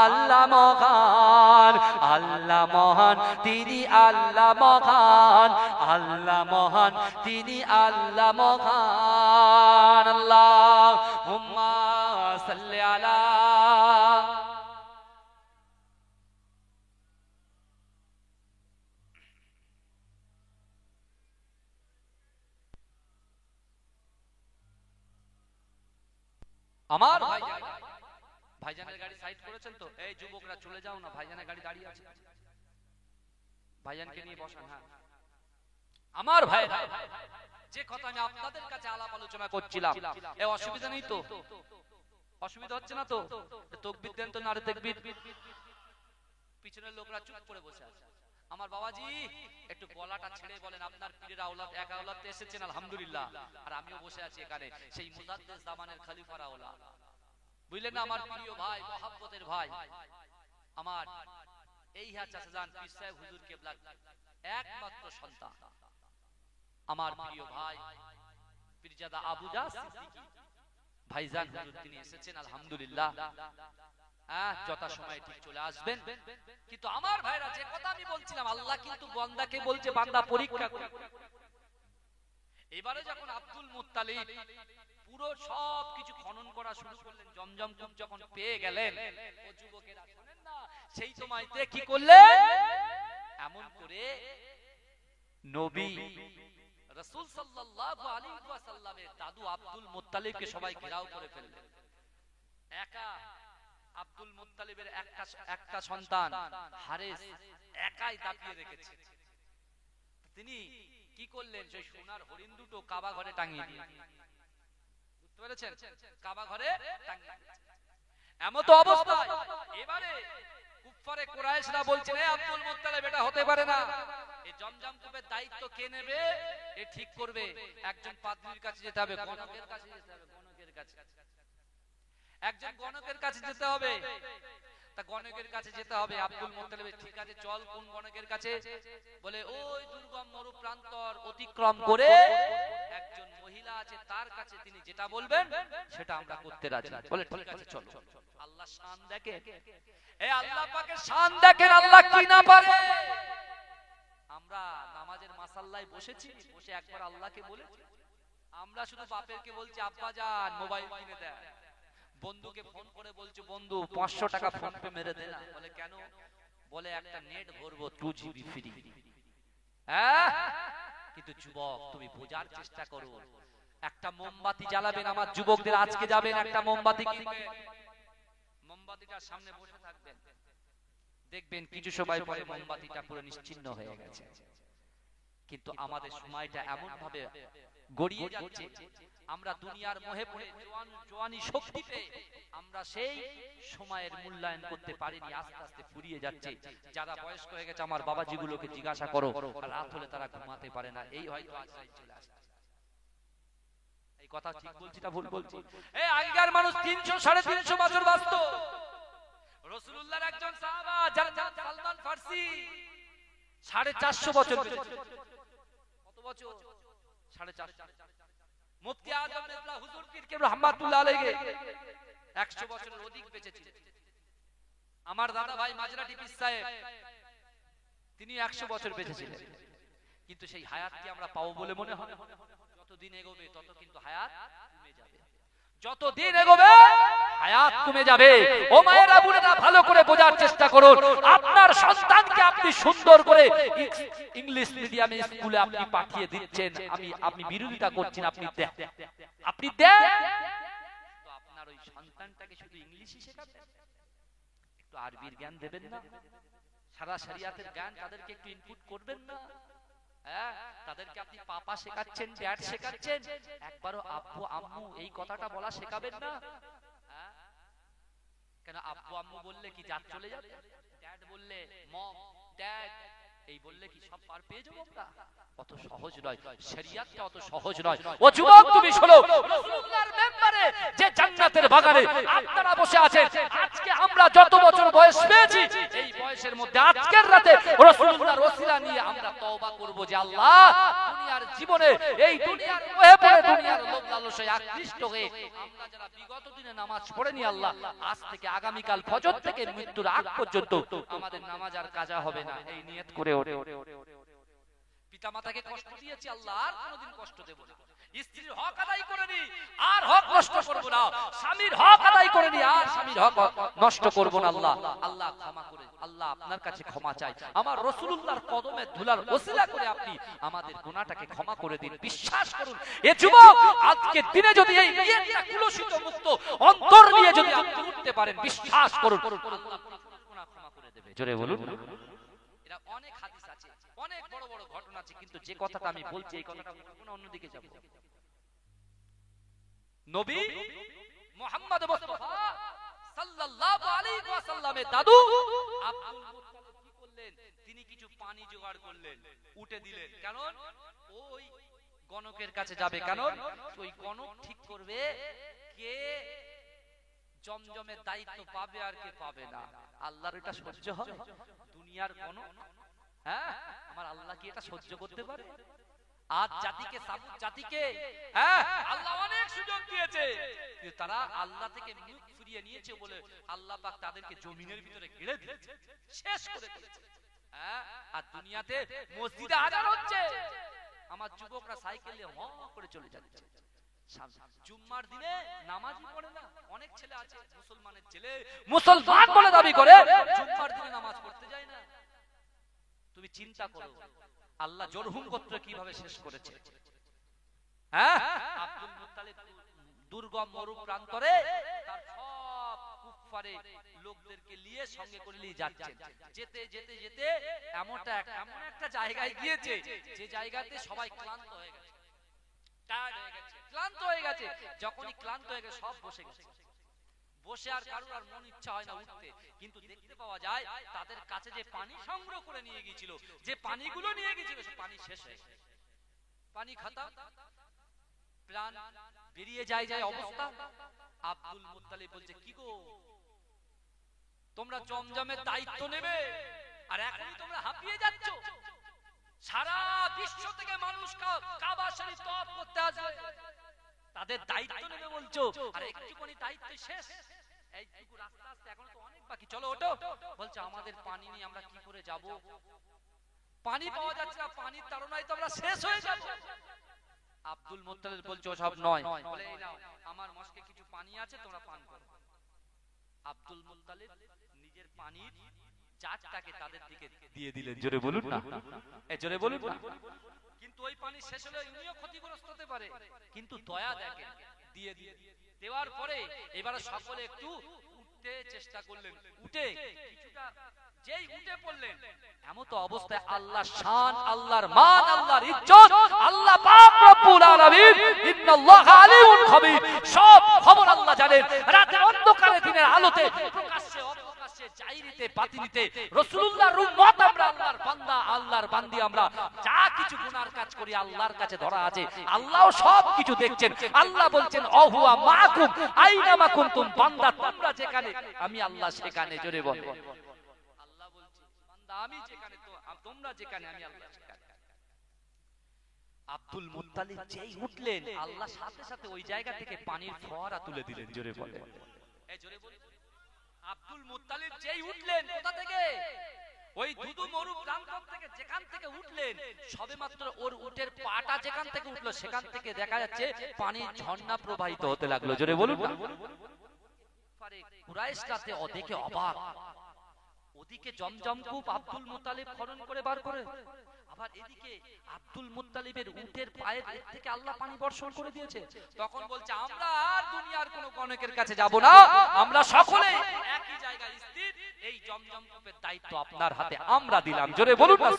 আল্লাহ মহান। আল্লাহ মহান তিনি, আল্লাহ মহান, আল্লাহ মহান তিনি, আল্লাহ মহান। আল্লাহুম্মা সাল্লি আলা। আমার ভাইজানের গাড়ি সাইড করেছেন তো? এই যুবকরা চলে যাও না, ভাইজানের গাড়ি দাঁড়িয়ে আছে, ভাইজানকে নিয়ে বসান। হ্যাঁ আমার ভাই, যে কথা আমি আপনাদের কাছে আলাপ আলোচনা করছিলাম, এই অসুবিধা নেই তো? অসুবিধা হচ্ছে না তো? তাকবীর দেন তো, নারে তাকবীর। পিছনের লোকরা চুপ করে বসে আছে। আমার বাবাজি একটু গলাটা ছেড়ে বলেন, আপনার পীরের আওলাদ, এক আওলাদ এসেছেন আলহামদুলিল্লাহ, আর আমিও বসে আছি এখানে, সেই মুজাদ্দিদ জামানের খলিফার আওলাদ, বুঝলেন না? আমার প্রিয় ভাই, মহব্বতের ভাই আমার, এই চাচা জান পীর সাহেব হুজুর কেবলা একমাত্র সন্তান। আমার প্রিয় ভাই পীরজাদা আবু যা সিদ্দিকী ভাইজান হুজুর তিনি এসেছেন আলহামদুলিল্লাহ। যথা সময়ে ঠিক চলে আসবেন। কিন্তু আমার ভাইরা যে কথা আমি বলছিলাম, আল্লাহ কিন্তু বান্দাকে বলছে বান্দা পরীক্ষা করে। এবারে যখন আব্দুল মুত্তালিব পুরো সব কিছু খনন করা শুরু করলেন, জমজম কূপ যখন পেয়ে গেলেন, ও যুবকেরা শুনেন না, সেই সময়তে কি করলেন, এমন করে নবী রাসূল সাল্লাল্লাহু আলাইহি ওয়াসাল্লামের দাদু আব্দুল মুত্তালিবকে সবাই ঘেরাও করে ফেললেন। একা আব্দুল মুত্তালিবের একটা সন্তান হারেস একাই দাপিয়ে রেখেছে। তিনি কি করলেন, সেই সোনার হরিণ দুটো কাবা ঘরে টাঙিয়ে দিলেন। বুঝতে পেরেছেন? কাবা ঘরে টাঙিয়ে দিয়েছেন। এমন তো অবস্থায় এবারে কুফারে কুরাইশরা বলছেন, এ আব্দুল মুত্তালিব এটা হতে পারে না, এই জমজম কূপের দায়িত্ব কে নেবে, এ ঠিক করবে। একজন পাদ্রীর কাছে যেতে হবে, গণকের কাছে যেতে হবে, গণকের কাছে একজন গণকের কাছে যেতে হবে। তা গণকের কাছে যেতে হবে। আব্দুল মুত্তালিব ঠিক আছে চল, কোন গণকের কাছে? বলে ওই দুর্গম মরু প্রান্তর অতিক্রম করে একজন মহিলা আছে, তার কাছে তিনি যেটা বলবেন সেটা আমরা করতে রাজি। বলে ঠিক আছে চলো। আল্লাহ শান দেখে, এই আল্লাহ পাকের শান দেখেন, আল্লাহ কি না পারে। আমরা নামাজের মাসাল্লায় বসেছি, বসে একবার আল্লাহকে বলেছি, আমরা শুধু বাপেরকে বলছি আব্বা যান মোবাইল কিনে দেয়, বন্ধুকে ফোন করে বলছি বন্ধু 500 টাকা ফোন পে মেরে দে না। বলে কেন? বলে একটা নেট ভরবো 2GB ফ্রি। কিন্তু যুবক তুমি বোঝার চেষ্টা করো, একটা মোমবাতি জ্বালাবেন, আমার যুবকদের আজকে যাবেন একটা মোমবাতি কিনবেন, মোমবাতিটার সামনে বসে থাকবেন, দেখবেন কিছু সময় পরে মোমবাতিটা পুরো নিশ্চিহ্ন হয়ে গেছে। কিন্তু আমাদের সময়টা এমন ভাবে গড়িয়ে যাচ্ছে, আমরা দুনিয়ার মোহে পড়ে জওয়ানি শক্তি পেয়ে আমরা সেই সময়ের মূল্যায়ন করতে পারিনি, আস্তে আস্তে ফুরিয়ে যাচ্ছে। যারা বয়স্ক হয়ে গেছে আমার বাবাজিগুলোকে জিজ্ঞাসা করো, রাত হলে তারা ঘুমাতে পারে না, এই হয়তো আজ রাত চলে আসছে। এই কথা ঠিক বলছি না ভুল বলছি? এই আগেকার মানুষ 300 350 বছর বাঁচত। রাসূলুল্লাহর একজন সাহাবা যার নাম সালমান ফারসি 450 বছর বেঁচেছে। কত বছর? 450। মুফতি আজম নেবলা হুজুর পীর কে রহমাতুল্লাহ আলাইহি 100 বছরের অধিক বেঁচেছিলেন। আমার দাদা ভাই মাজরাটি পীর সাহেব তিনি 100 বছর বেঁচেছিলেন। কিন্তু সেই হায়াত কি আমরা পাবো বলে মনে হয়? যতদিন এগোবে তত কিন্তু হায়াত কমে যাবে, যতদিন এগোবে হায়াত কমে যাবে। ও মায়েরা বোনেরা ভালো করে বোঝার চেষ্টা করুন, আপনার সন্তানকে আপনি সুন্দর করে ইংলিশ মিডিয়ামে স্কুলে আপনি পাঠিয়ে দিচ্ছেন, আমি বিরোধিতা করছি না, আপনি দেন তো আপনার ওই সন্তানটাকে শুধু ইংলিশই শেখাবেন, একটু আরবির জ্ঞান দেবেন না? সারা শরিয়াতের জ্ঞান তাদেরকে একটু ইনপুট করবেন না? তাদেরকে আপনি পাপা শেখাচ্ছেন, ড্যাড শেখাচ্ছেন, একবারও আব্বু আম্মু এই কথাটা বলা শেখাবেন না? কেন আব্বু আম্মু বললে কি জাত চলে যাবে? ড্যাড বললে, মম ড্যাড এই বললে কি সব পার পেয়ে যাবো আমরা? অত সহজ নয়, শরিয়াতটা অত সহজ নয়। ও যুবক তুমি শোনো, রাসূলুল্লাহর মেম্বারে যে জান্নাতের বাগানে আপনারা বসে আছেন, আজকে আমরা যত বছর বয়স পেয়েছি, এই বয়সের মধ্যে আজকের রাতে রাসূলুল্লাহর ওসিলা নিয়ে আমরা তওবা করব যে আল্লাহ দুনিয়ার জীবনে এই দুনিয়ার মোহে পড়ে দুনিয়ার লোভ লালসায় আকৃষ্ট হয়ে আমরা যারা বিগত দিনে নামাজ পড়েনি, আল্লাহ আজ থেকে আগামী কাল ফজর থেকে মৃত্যুর আগ পর্যন্ত আমাদের নামাজ আর কাজা হবে না, এই নিয়ত করে পিতামাতাকে কষ্ট দিয়েছি, আল্লাহ আর কোনোদিন কষ্ট দেব না। স্ত্রীর হক আদায় করে নি, আর হক নষ্ট করব না। স্বামীর হক আদায় করে নি, আর স্বামীর হক নষ্ট করব না। আল্লাহ আল্লাহ ক্ষমা করে, আল্লাহ আপনার কাছে ক্ষমা চাই, আমার রাসূলুল্লাহর কদমে ধুলার ওসিলা করে আপনি আমাদের গুনাহটাকে ক্ষমা করে দিন। বিশ্বাস করুন এ যুবক, আজকে দিনে যদি এই নিয়তটা কুলসিত মুক্ত অন্তর নিয়ে যদি আপনি উঠতে পারেন, বিশ্বাস করুন আল্লাহ গুনাহ ক্ষমা করে দেবে। জোরে বলুন। এরা অনেক হাদিস আছে, অনেক বড় বড় ঘটনা আছে, কিন্তু যে কথাটা আমি বলছি এই কথাটা বলবো না, অন্যদিকে যাব। নবী মুহাম্মদ মুস্তাফা সাল্লাল্লাহু আলাইহি ওয়াসাল্লামের দাদু আব্দুল মুত্তালিব কি করলেন, তিনি কিছু পানি জোগাড় করলেন, উঠে দিলেন। কারণ ওই গণকের কাছে যাবে, কারণ ওই গণক ঠিক করবে কে জমজমের দায়িত্ব পাবে আর কে পাবে না। আল্লাহর এটা সহ্য হয়? দুনিয়ার গণক, আমার আল্লাহ কি এটা সহ্য করতে পারে? আজ জাতিকে, সামুদ জাতিকে, হ্যাঁ আল্লাহ অনেক সুযোগ দিয়েছে, কিন্তু তারা আল্লাহ থেকে মুখ ফিরিয়ে নিয়েছে বলে আল্লাহ পাক তাদেরকে জমিনের ভিতরে ঘিরে দিয়েছে, শেষ করে দিয়েছে। হ্যাঁ, আর দুনিয়াতে মসজিদে আযান হচ্ছে, আমার যুবকরা সাইকেলে হ করে চলে যাচ্ছে। জুম্মার দিনে নামাজই পড়ে না, অনেক ছেলে আছে মুসলমানের ছেলে, মুসলমান বলে দাবি করে, জুম্মার দিনে নামাজ পড়তে যায় না। তুমি চিন্তা করো আল্লাহ জরহুম গোত্র কিভাবে শেষ করেছে। হ্যাঁ, আব্দুল মুত্তালিব দুর্গম মরু প্রান্তরে তার সব কুফফারে লোকদেরকে নিয়ে সঙ্গে করে নিয়ে যাচ্ছে। যেতে যেতে যেতে এমন একটা জায়গায় গিয়েছে যে জায়গাতে সবাই ক্লান্ত হয়ে গেছে, টায়ার্ড হয়ে গেছে, ক্লান্ত হয়ে গেছে। যখনই ক্লান্ত হয়ে গেছে সব বসে গেছে, বসে আর কারোর আর মন ইচ্ছা হয় না উঠতে। কিন্তু দেখতে পাওয়া যায় তাদের কাছে যে পানি সংগ্রহ করে নিয়ে গিয়েছিল, যে পানিগুলো নিয়ে গিয়েছিল, সে পানি শেষ হয়ে গেছে, পানি খতম, প্রাণ বেরিয়ে যায় অবস্থা। আব্দুল মুত্তালিব বলছে, কি গো তোমরা জমজমের দায়িত্ব নেবে আর এখনই তোমরা হাঁপিয়ে যাচ্ছ? সারা বিশ্ব থেকে মানুষ কাবা শরীফ তওয়াফ করতে আসবে, তাদের দায়িত্ব নেবে বলছো, আর একটুখানি দায়িত্ব শেষ, এইটুকু রাস্তা আসতে এখনো তো অনেক বাকি, চলো ওঠো। বলছে আমাদের পানি নিয়ে আমরা কি করে যাব, পানি পাওয়া যাচ্ছে না, পানির তাড়নায় তো আমরা শেষ হয়ে যাব। আব্দুল মুত্তালিব বলছে ওসব নয়, বলে এই নাও আমার মস্কে কিছু পানি আছে, তোমরা পান করো। আব্দুল মুত্তালিব নিজের পানির জারটাকে তাদের দিকে দিয়ে দিলেন। জোরে বলুন না, জোরে বলুন না। কিন্তু ওই পানি শেষ হলে উনিও ক্ষতিগ্রস্ত হতে পারে, কিন্তু দয়া দেখেন, দিয়ে দেওয়ার পরে এবারে সকলে একটু উঠতে চেষ্টা করলেন, উঠে কিছুটা যেই উঠে পড়লেন, এমন তো অবস্থায় আল্লাহর শান, আল্লাহর মান, আল্লাহর ইজ্জত, আল্লাহ পাক রব্বুল আলামিন, ইন্নাল্লাহা আলিমুন খাবীর, সব খবর আল্লাহ জানেন। রাতের অন্ধকারে দিনের আলোতে, প্রকাশ্যে অপ্রকাশ্যে, জাহিরিতে বাতিনিতে, রাসূলুল্লাহর উম্মত আমরা, আল্লাহর বান্দা, আল্লাহর বান্দি আমরা, যা কিছু গুনার কাজ করি আল্লাহর কাছে ধরা আছে, আল্লাহও সব কিছু দেখছেন। আল্লাহ বলছেন অহুয়া মাকুম আইনা মা কুনতুম, বান্দা তোমরা যেখানে আমি আল্লাহ সেখানে। জোরে বল, আল্লাহ বলছে বান্দা আমি যেখানে তো তোমরা যেখানে আমি আল্লাহ সেখানে। আব্দুল মুত্তালিব যেই উঠলেন, আল্লাহ সাথে সাথে ওই জায়গা থেকে পানির ফোয়ারা তুলে দিলেন। জোরে বলে, এই জোরে বলে, আব্দুল মুত্তালিব যেই উঠলেন, কোথা থেকে? ওই দুদু মরু প্রান্তর থেকে, যেখান থেকে উঠলেন, সবেমাত্র ওর উটের পাটা যেখান থেকে উঠলো, সেখান থেকে দেখা যাচ্ছে পানির ঝর্ণা প্রবাহিত হতে লাগলো। জোরে বলুন না। কুরাইশরা দেখে অবাক, ওদিকে জমজম কূপ আব্দুল মুত্তালিব খনন করে বার করে, আবার এদিকে আব্দুল মুত্তালিবের উটের পায়ের থেকে আল্লাহ পানি বর্ষণ করে দিয়েছে। তখন বলছে আমরা আর দুনিয়ার কোন গণকের কাছে যাব না, আমরা সকলে একই জায়গায় স্থির, এই জমজম কূপের দায়িত্ব আপনার হাতে আমরা দিলাম। জোরে বলুন না,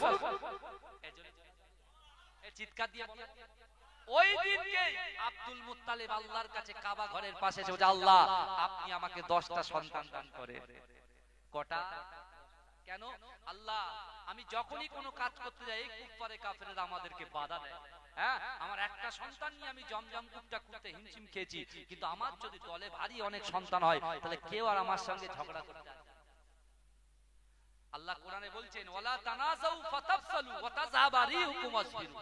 এই চিৎকার দিয়ে বলুন। ওই দিনকে আব্দুল মুত্তালিব আল্লাহর কাছে কাবা ঘরের পাশে যে আল্লাহ আপনি আমাকে 10টা সন্তান দান করেন। কটা? কেন? আল্লাহ আমি যখনই কোনো কাজ করতে যাই কুফফারে কাফেররা আমাদেরকে বাধা দেয়। হ্যাঁ, আমার একটা সন্তান নিয়ে আমি জমজম কূপটা করতে হিমশিম খেয়েছি, কিন্তু আমার যদি দলে ভারী অনেক সন্তান হয় তাহলে কেউ আর আমার সঙ্গে ঝগড়া করতে পারবে না। আল্লাহ কোরআনে বলছেন ওয়ালা তানাজাউ ফাতাফসালু ওয়া তাযহাবা রিহুকুম ওয়াসবিরু।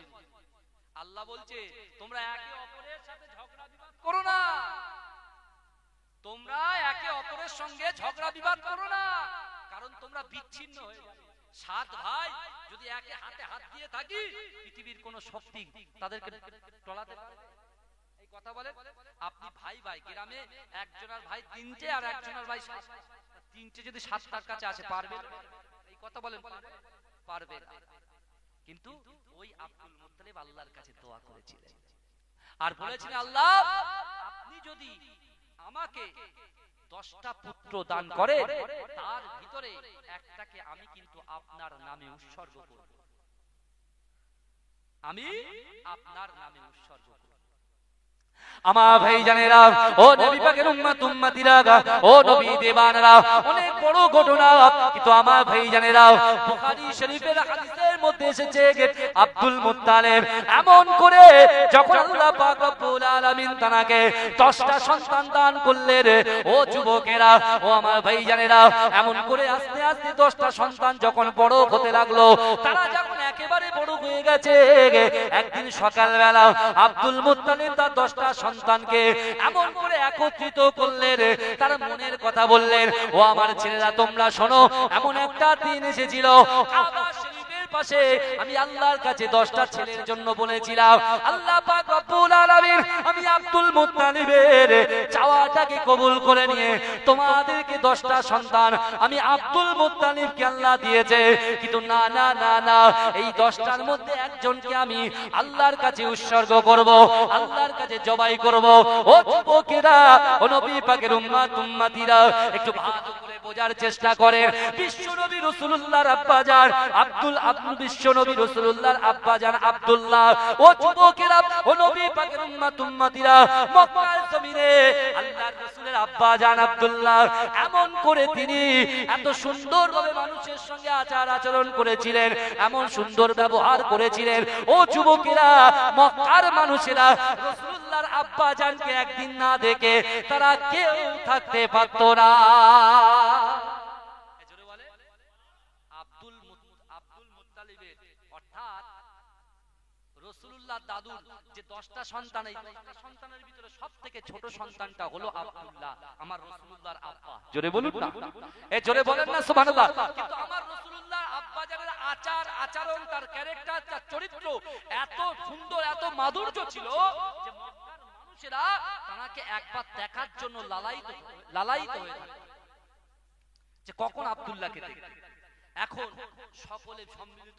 আল্লাহ বলছে তোমরা একে অপরের সাথে ঝগড়া বিবাদ করো না, তোমরা একে অপরের সঙ্গে ঝগড়া বিবাদ করো না, কারণ তোমরা বিচ্ছিন্ন হয়ে যাবে। 7 ভাই যদি একে হাতে হাত দিয়ে থাকি, পৃথিবীর কোন শক্তি তাদেরকে টলাতে পারে? এই কথা বলে আপনি ভাই ভাই, গ্রামে একজনের ভাই 3টে আর একজনের ভাই 7, 3টে যদি 7টার কাছে আসে পারবে? এই কথা বলেন, পারবে না। কিন্তু ওই আব্দুল মুত্তালিব আল্লাহর কাছে দোয়া করেছিলেন আর বলেছিলেন আল্লাহ আপনি যদি আমাকে 10টা পুত্র দান করে, তার ভিতরে একটাকে আমি কিন্তু আপনার নামে উৎসর্গ করব, আমি আপনার নামে উৎসর্গ করব। আমার ভাইজানেরা, ও নবী পাকের উম্মত উম্মতিরা, ও নবী দেবানরা, অনেক বড় ঘটনা, কিন্তু আমার ভাইজানেরা বুখারী শরীফের হাদিসের মধ্যে এসেছে আব্দুল মুত্তালিব এমন করে যখন আল্লাহ পাক রব্বুল আলামিন তাকে 10টা সন্তান দান করলেন, ও যুবকেরা, ও আমার ভাইজানেরা, এমন করে আস্তে আস্তে 10টা সন্তান যখন বড় হতে লাগলো, তারা যখন একে একেবারে বড় হয়ে গেছে। একদিন সকালবেলা আব্দুল মুত্তালিব তার 10টা সন্তানকে এমন করে একত্রিত করলেন, তার মনের কথা বললেন, ও আমার ছেলেরা তোমরা শোনো, এমন একটা দিন এসেছিল কাবা শরীফের পাশে আমি আল্লাহর কাছে 10টা ছেলের জন্য বলেছিলাম, আল্লাহ পাক রব্বুল আলামিন আমি আব্দুল মুত্তালিবের চাওয়াটাকে কবুল করে নিয়ে তোমাদেরকে 10টা সন্তান আমি আব্দুল মুত্তালিবকে আল্লাহ দিয়েছে, কিন্তু না না না না, এই 10টার মধ্যে একজনকে আমি আল্লাহর কাছে উৎসর্গ করব, আল্লাহর কাছে জবাই করব। ও যুবকেরা, ও নবী পাকের উম্মতিরা, একটু ভালো করে বোঝার চেষ্টা করেন। বিশ্বনবী রাসূলুল্লাহর আব্বাজান বিশ্বনবী রাসূলুল্লাহর আব্বাজান আব্দুল্লাহ, ও যুবকেরা, ও নবী পাকের উম্মতিরা, মক্কার জমিনে আল্লাহর রাসূলের আব্বাজান আব্দুল্লাহ এমন করে তিনি এত সুন্দরভাবে মানুষের সঙ্গে আচার আচরণ করেছিলেন, এমন সুন্দর ব্যবহার করেছিলেন। ও যুবকেরা, মক্কার মানুষেরা রাসূলুল্লাহর আব্বাজানকে একদিন না দেখে তারা কেউ থাকতে পারত না। আব্দুল মুত্তালিবের অর্থাৎ রাসূলুল্লাহর দাদুর যে 10টা সন্তান, এই 10টা সন্তানের ভিতরে সবথেকে ছোট সন্তানটা হলো আব্দুল্লাহ, আমার রাসূলুল্লাহর আব্বা। জোরে বলুন না, জোরে বলেন না সুবহানাল্লাহ। কিন্তু আমার রাসূলুল্লাহর আব্বা যাবের আচার আচরণ, তার ক্যারেক্টার, তার চরিত্র এত সুন্দর, এত মাধুর্য ছিল যে মক্কার মানুষেরা তাকে একবার দেখার জন্য লালায়িত হয়ে থাকে যে কখন আব্দুল্লাহকে দেখবে। এখন সকলে সম্মিলিত